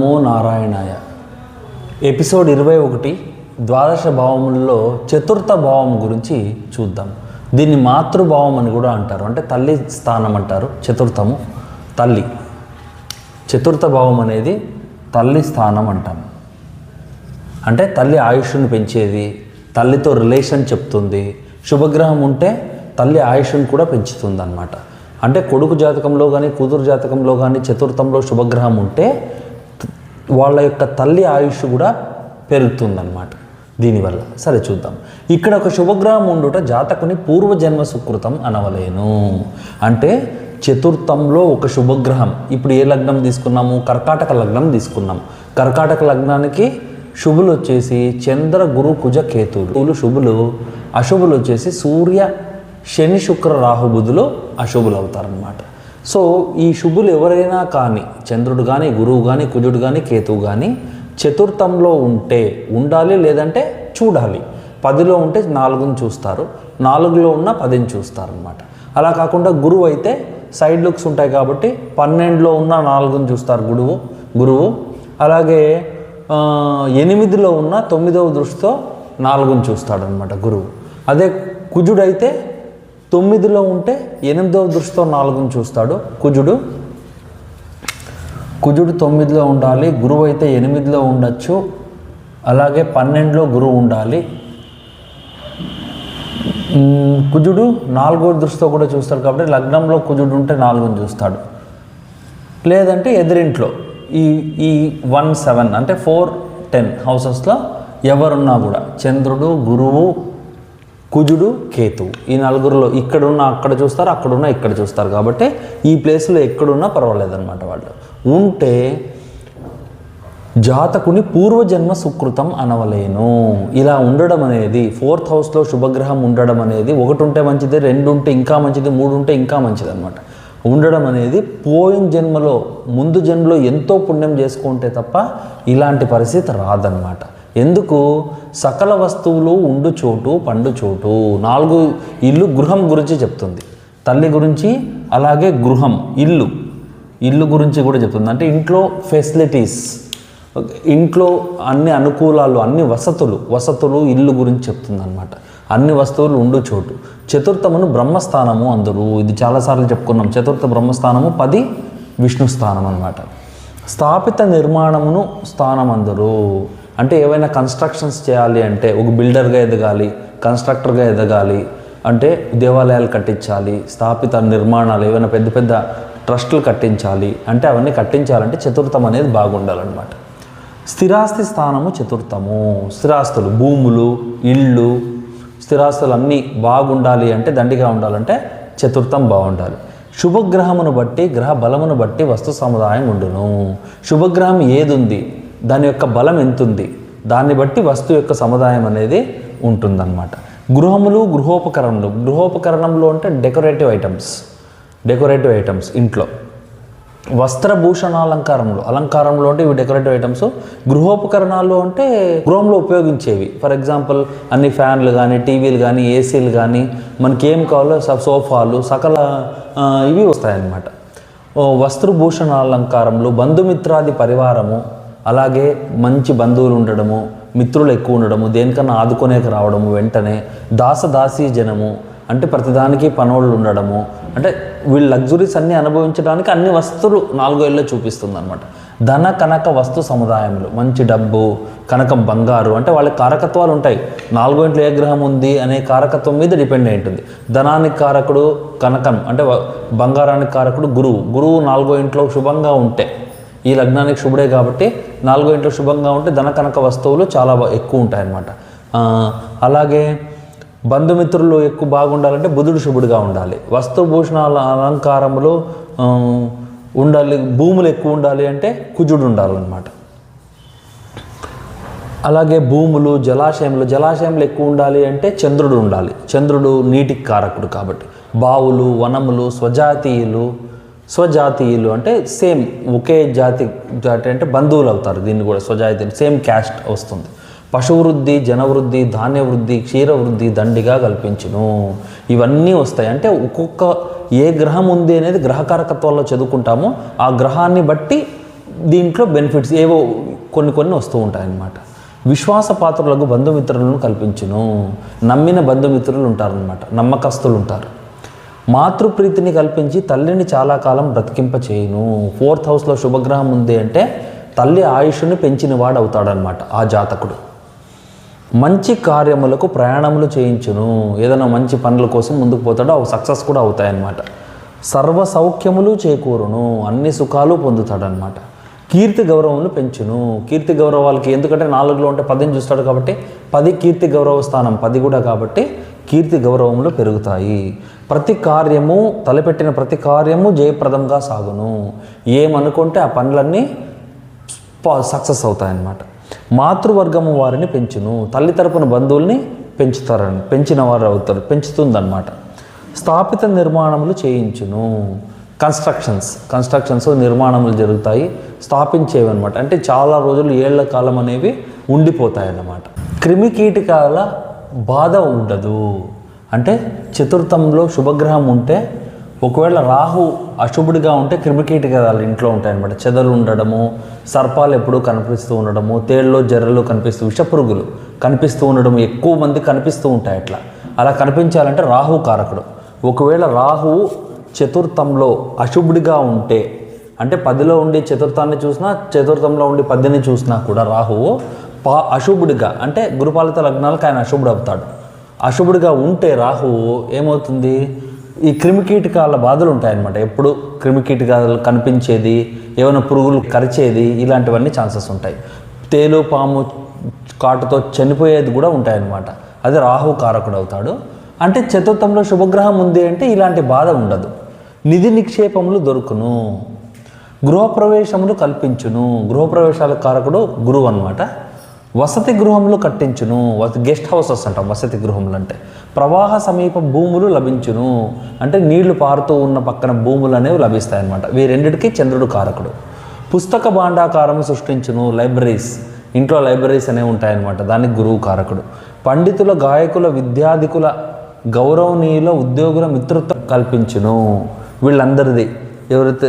నమో నారాయణాయ. ఎపిసోడ్ 21 ద్వాదశ భావములలో చతుర్థ భావం గురించి చూద్దాం. దీన్ని మాతృభావం అని కూడా అంటారు, అంటే తల్లి స్థానం అంటారు. చతుర్థము తల్లి, చతుర్థ భావం అనేది తల్లి స్థానం అంటాం. అంటే తల్లి ఆయుష్ను పెంచేది, తల్లితో రిలేషన్ చెప్తుంది. శుభగ్రహం ఉంటే తల్లి ఆయుష్ను కూడా పెంచుతుంది అన్నమాట. అంటే కొడుకు జాతకంలో కానీ కూతురు జాతకంలో కానీ చతుర్థంలో శుభగ్రహం ఉంటే వాళ్ళ యొక్క తల్లి ఆయుష్ కూడా పెరుగుతుందన్నమాట దీనివల్ల. సరే చూద్దాం. ఇక్కడ ఒక శుభగ్రహం ఉండుట జాతకుని పూర్వజన్మ సుకృతం అనవలేను. అంటే చతుర్థంలో ఒక శుభగ్రహం, ఇప్పుడు ఏ లగ్నం తీసుకున్నాము? కర్కాటక లగ్నం తీసుకున్నాం. కర్కాటక లగ్నానికి శుభులు వచ్చేసి చంద్ర, గురు, కుజ, కేతువులు శుభులు. అశుభులు వచ్చేసి సూర్య, శని, శుక్ర, రాహు, బుధులు అశుభులు అవుతారనమాట. సో ఈ శుభులు ఎవరైనా కానీ, చంద్రుడు కానీ, గురువు కానీ, కుజుడు కానీ, కేతువు కానీ చతుర్థంలో ఉంటే ఉండాలి, లేదంటే చూడాలి. 10లో ఉంటే 4ని చూస్తారు, 4లో ఉన్న 10ని చూస్తారనమాట. అలా కాకుండా గురువు అయితే సైడ్ లుక్స్ ఉంటాయి కాబట్టి 12లో ఉన్న 4ని చూస్తారు గురువు. అలాగే 8లో ఉన్న 9వ దృష్టితో 4ని చూస్తాడనమాట గురువు. అదే కుజుడైతే 9లో ఉంటే 8వ దృష్టితో 4ని చూస్తాడు కుజుడు. 9లో ఉండాలి. గురువు అయితే 8లో ఉండొచ్చు. అలాగే 12లో గురువు ఉండాలి. కుజుడు 4వ దృష్టితో కూడా చూస్తాడు కాబట్టి లగ్నంలో కుజుడు ఉంటే 4ని చూస్తాడు. లేదంటే ఎదురింట్లో ఈ 1, 7 అంటే 4, 10 హౌసెస్లో ఎవరున్నా కూడా చంద్రుడు, గురువు, కుజుడు, కేతువు ఈ నలుగురిలో ఇక్కడున్న అక్కడ చూస్తారు, అక్కడున్న ఇక్కడ చూస్తారు. కాబట్టి ఈ ప్లేస్లో ఎక్కడున్నా పర్వాలేదన్నమాట. వాళ్ళు ఉంటే జాతకుని పూర్వజన్మ సుకృతం అనవలేను. ఇలా ఉండడం అనేది 4th హౌస్లో శుభగ్రహం ఉండడం అనేది 1 ఉంటే మంచిది, 2 ఉంటే ఇంకా మంచిది, 3 ఉంటే ఇంకా మంచిది అనమాట. ఉండడం అనేది పోయిన జన్మలో, ముందు జన్మలో ఎంతో పుణ్యం చేసుకుంటే తప్ప ఇలాంటి పరిస్థితి రాదన్నమాట. ఎందుకు? సకల వస్తువులు ఉండు చోటు, పండు చోటు. 4 ఇల్లు, గృహం గురించి చెప్తుంది తల్లి గురించి. అలాగే గృహం, ఇల్లు గురించి కూడా చెప్తుంది. అంటే ఇంట్లో ఫెసిలిటీస్, ఇంట్లో అన్ని అనుకూలాలు, అన్ని వసతులు ఇల్లు గురించి చెప్తుంది అనమాట. అన్ని వస్తువులు ఉండు చోటు. చతుర్థమును బ్రహ్మస్థానము అందరు. ఇది చాలాసార్లు చెప్పుకున్నాం. చతుర్థ బ్రహ్మస్థానము, 10 విష్ణు స్థానం అనమాట. స్థాపిత నిర్మాణమును స్థానం అందరు. అంటే ఏవైనా కన్స్ట్రక్షన్స్ చేయాలి అంటే ఒక బిల్డర్గా ఎదగాలి, కన్స్ట్రక్టర్గా ఎదగాలి అంటే దేవాలయాలు కట్టించాలి, స్థాపిత నిర్మాణాలు ఏవైనా పెద్ద పెద్ద ట్రస్టులు కట్టించాలి అంటే అవన్నీ కట్టించాలంటే చతుర్థం అనేది బాగుండాలన్నమాట. స్థిరాస్తి స్థానము చతుర్థము. స్థిరాస్తులు, భూములు, ఇళ్ళు, స్థిరాస్తులు అన్నీ బాగుండాలి అంటే, దండిగా ఉండాలంటే చతుర్థం బాగుండాలి. శుభగ్రహమును బట్టి, గ్రహ బలమును బట్టి వస్తు సముదాయం ఉండును. శుభగ్రహం ఏది ఉంది, దాని యొక్క బలం ఎంతుంది, దాన్ని బట్టి వస్తువు యొక్క సముదాయం అనేది ఉంటుందన్నమాట. గృహములు, గృహోపకరణంలో అంటే డెకరేటివ్ ఐటమ్స్ ఇంట్లో. అలంకారంలో అంటే ఇవి డెకరేటివ్ ఐటమ్స్. గృహోపకరణాలు అంటే గృహంలో ఉపయోగించేవి. ఫర్ ఎగ్జాంపుల్ అన్ని ఫ్యాన్లు కానీ, టీవీలు కానీ, ఏసీలు కానీ, మనకి ఏం కావాలో సోఫాలు, సకల ఇవి వస్తాయన్నమాట. వస్త్రభూషణాలంకారంలో బంధుమిత్రాది పరివారము, అలాగే మంచి బంధువులు ఉండడము, మిత్రులు ఎక్కువ ఉండడము, దేనికన్నా ఆదుకొనేకి రావడము వెంటనే. దాసదాసీ జనము అంటే ప్రతిదానికి పనోళ్ళు ఉండడము. అంటే వీళ్ళు లగ్జరీస్ అన్నీ అనుభవించడానికి అన్ని వస్తువులు 4 ఏళ్ళలో చూపిస్తుంది అనమాట. ధన కనక వస్తు సముదాయములు, మంచి డబ్బు, కనకం, బంగారు. అంటే వాళ్ళకి కారకత్వాలు ఉంటాయి. 4 ఇంట్లో ఏ గ్రహం ఉంది అనే కారకత్వం మీద డిపెండ్ అయి ఉంటుంది. ధనానికి కారకుడు కనకం, అంటే బంగారానికి కారకుడు గురువు 4 ఇంట్లో శుభంగా ఉంటే, ఈ లగ్నానికి శుభుడే కాబట్టి 4 ఇంట్లో శుభంగా ఉంటే ధన కనక వస్తువులు చాలా ఎక్కువ ఉంటాయి అన్నమాట. అలాగే బంధుమిత్రులు ఎక్కువ బాగుండాలంటే బుధుడు శుభుడుగా ఉండాలి. వస్తుభూషణాల అలంకారములు ఉండాలి. భూములు ఎక్కువ ఉండాలి అంటే కుజుడు ఉండాలన్నమాట. అలాగే భూములు, జలాశయములు ఎక్కువ ఉండాలి అంటే చంద్రుడు ఉండాలి. చంద్రుడు నీటికి కారకుడు కాబట్టి. బావులు, వనములు, స్వజాతీయులు అంటే సేమ్ ఒకే జాతి అంటే బంధువులు అవుతారు. దీన్ని కూడా స్వజాతీయులు, సేమ్ క్యాస్ట్ వస్తుంది. పశువృద్ధి, జనవృద్ధి, ధాన్యవృద్ధి, క్షీరవృద్ధి దండిగా కల్పించును. ఇవన్నీ వస్తాయి. అంటే ఒక్కొక్క ఏ గ్రహం ఉంది అనేది గ్రహకారకత్వాల్లో చదువుకుంటామో ఆ గ్రహాన్ని బట్టి దీంట్లో బెనిఫిట్స్ ఏవో కొన్ని వస్తూ ఉంటాయన్నమాట. విశ్వాసపాత్రులకు బంధుమిత్రులను కల్పించును. నమ్మిన బంధుమిత్రులు ఉంటారనమాట, నమ్మకస్తులు ఉంటారు. మాతృప్రీతిని కల్పించి తల్లిని చాలా కాలం బ్రతికింప చేయును. 4th హౌస్లో శుభగ్రహం ఉంది అంటే తల్లి ఆయుష్ని పెంచిన వాడు అవుతాడనమాట ఆ జాతకుడు. మంచి కార్యములకు ప్రయాణములు చేయించును. ఏదైనా మంచి పనుల కోసం ముందుకు పోతాడో అవి సక్సెస్ కూడా అవుతాయన్నమాట. సర్వ సౌఖ్యములు చేకూరును. అన్ని సుఖాలు పొందుతాడనమాట. కీర్తి గౌరవములు పెంచును. కీర్తి గౌరవాలకి ఎందుకంటే 4లో ఉంటే 10ని చూస్తాడు కాబట్టి 10 కీర్తి గౌరవ స్థానం 10 కూడా కాబట్టి కీర్తి గౌరవములు పెరుగుతాయి. ప్రతి కార్యము తలపెట్టిన ప్రతి కార్యము జయప్రదంగా సాగును. ఏమనుకుంటే ఆ పనులన్నీ సక్సెస్ అవుతాయన్నమాట. మాతృవర్గము వారిని పెంచును. తల్లి తరపున బంధువుల్ని పెంచిన వారు అవుతారు, పెంచుతుందన్నమాట. స్థాపిత నిర్మాణములు చేయించును. కన్స్ట్రక్షన్స్ నిర్మాణములు జరుగుతాయి, స్థాపించేవన్నమాట. అంటే చాలా రోజులు ఏళ్ల కాలం అనేవి ఉండిపోతాయన్నమాట. క్రిమికీటకాల బాధ ఉండదు. అంటే చతుర్థంలో శుభగ్రహం ఉంటే ఒకవేళ రాహు అశుభుడిగా ఉంటే క్రిమికీటకాలు ఇంట్లో ఉంటాయన్నమాట. చెదలు ఉండడము, సర్పాలు ఎప్పుడూ కనిపిస్తూ ఉండడము, తేళ్ళు జర్రలు కనిపిస్తూ, విషపురుగులు కనిపిస్తూ ఉండడం ఎక్కువ మంది కనిపిస్తూ ఉంటాయి. అలా కనిపించాలంటే రాహు కారకుడు. ఒకవేళ రాహువు చతుర్థంలో అశుభుడిగా ఉంటే అంటే 10లో ఉండి చతుర్థాన్ని చూసినా, చతుర్థంలో ఉండి 10ని చూసినా కూడా రాహువు అశుభుడిగా అంటే గురుపాలిత లగ్నాలకు ఆయన అశుభుడు అవుతాడు. అశుభుడిగా ఉంటే రాహువు ఏమవుతుంది, ఈ క్రిమికీటకాల బాధలు ఉంటాయన్నమాట. ఎప్పుడు క్రిమికీటకాలు కనిపించేది, ఏమైనా పురుగులు కరిచేది, ఇలాంటివన్నీ ఛాన్సెస్ ఉంటాయి. తేలు పాము కాటుతో చనిపోయేది కూడా ఉంటాయన్నమాట. అది రాహు కారకుడు అవుతాడు. అంటే చతుర్థంలో శుభగ్రహం ఉంది అంటే ఇలాంటి బాధ ఉండదు. నిధి నిక్షేపములు దొరుకును. గృహప్రవేశములు కల్పించును. గృహప్రవేశాల కారకుడు గురువు అన్నమాట. వసతి గృహములు కట్టించును. గెస్ట్ హౌసెస్ అంటాం వసతి గృహములు అంటే. ప్రవాహ సమీప భూములు లభించును. అంటే నీళ్లు పారుతూ ఉన్న పక్కన భూములు అనేవి లభిస్తాయన్నమాట. వీరెండిటికి చంద్రుడు కారకుడు. పుస్తక భాండాకారము సృష్టించును. లైబ్రరీస్, ఇంట్లో లైబ్రరీస్ అనేవి ఉంటాయన్నమాట. దానికి గురువు కారకుడు. పండితుల, గాయకుల, విద్యాధికుల, గౌరవనీయుల, ఉద్యోగుల మిత్రత్వం కల్పించును. వీళ్ళందరిది ఎవరైతే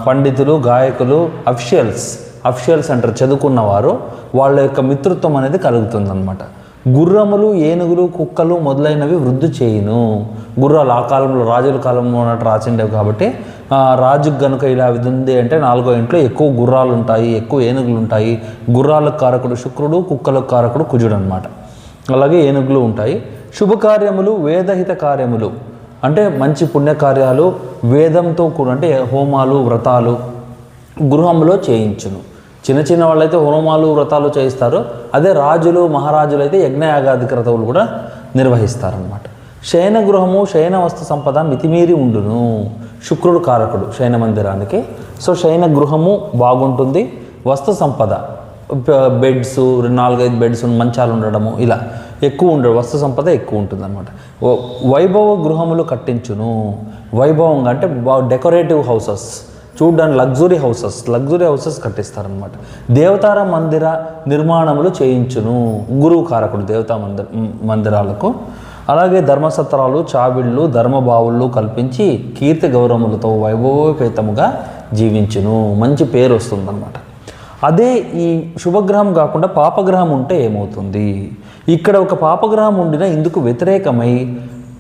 పండితులు, గాయకులు, అఫిషియల్స్ అంటారు, చదువుకున్నవారు, వాళ్ళ యొక్క మిత్రత్వం అనేది కలుగుతుందన్నమాట. గుర్రములు, ఏనుగులు, కుక్కలు మొదలైనవి వృద్ధి చేయును. గుర్రాలు ఆ కాలంలో రాజుల కాలంలో ఉన్నట్టు రాసిండేవి కాబట్టి రాజుకు కనుక ఇలా ఇది ఉంది అంటే 4వ ఇంట్లో ఎక్కువ గుర్రాలు ఉంటాయి, ఎక్కువ ఏనుగులు ఉంటాయి. గుర్రాలకు కారకుడు శుక్రుడు, కుక్కలకు కారకుడు కుజుడు అనమాట. అలాగే ఏనుగులు ఉంటాయి. శుభకార్యములు, వేదహిత కార్యములు అంటే మంచి పుణ్యకార్యాలు వేదంతో కూడా అంటే హోమాలు, వ్రతాలు గృహంలో చేయించును. చిన్న వాళ్ళైతే హోమాలు, వ్రతాలు చేయిస్తారు. అదే రాజులు, మహారాజులు అయితే యజ్ఞయాగాది క్రతువులు కూడా నిర్వహిస్తారనమాట. శయన గృహము, శయన వస్తు సంపద మితిమీరి ఉండును. శుక్రుడు కారకుడు శయన మందిరానికి. సో శయన గృహము బాగుంటుంది. వస్తు సంపద బెడ్స్, 4-5 బెడ్స్, మంచాలు ఉండడము ఇలా ఎక్కువ ఉండదు. వస్తు సంపద ఎక్కువ ఉంటుంది అనమాట. వైభవ గృహములు కట్టించును. వైభవంగా అంటే డెకరేటివ్ హౌసెస్, చూడ్డానికి లగ్జరీ హౌసెస్ కట్టిస్తారనమాట. దేవతార మందిర నిర్మాణములు చేయించును. గురువు కారకుడు దేవతా మందిరాలకు. అలాగే ధర్మసత్రాలు, చావిళ్ళు, ధర్మబావుళ్ళు కల్పించి కీర్తి గౌరవములతో వైభవోపేతముగా జీవించును. మంచి పేరు వస్తుందన్నమాట. అదే ఈ శుభగ్రహం కాకుండా పాపగ్రహం ఉంటే ఏమవుతుంది, ఇక్కడ ఒక పాపగ్రహం ఉండినా ఇందుకు వ్యతిరేకమై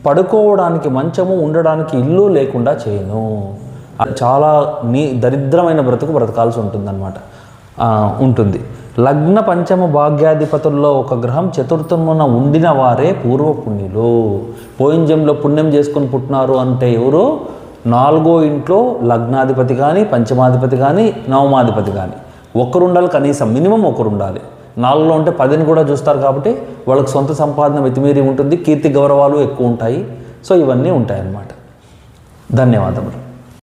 పడుకోవడానికి మంచము, ఉండడానికి ఇల్లు లేకుండా చేయను. చాలా దరిద్రమైన బ్రతకాల్సి ఉంటుంది. లగ్న పంచమ భాగ్యాధిపతుల్లో ఒక గ్రహం చతుర్థమున ఉండిన వారే పూర్వపుణ్యులు. పోయింజంలో పుణ్యం చేసుకుని పుట్టినారు అంటే ఎవరు, 4వ ఇంట్లో లగ్నాధిపతి కానీ, పంచమాధిపతి కానీ, నవమాధిపతి కానీ ఒకరు ఉండాలి, కనీసం మినిమం ఒకరు ఉండాలి. 4లో ఉంటే 10ని కూడా చూస్తారు కాబట్టి వాళ్ళకి సొంత సంపాదన మితిమీరి ఉంటుంది. కీర్తి గౌరవాలు ఎక్కువ ఉంటాయి. సో ఇవన్నీ ఉంటాయన్నమాట. ధన్యవాదములు.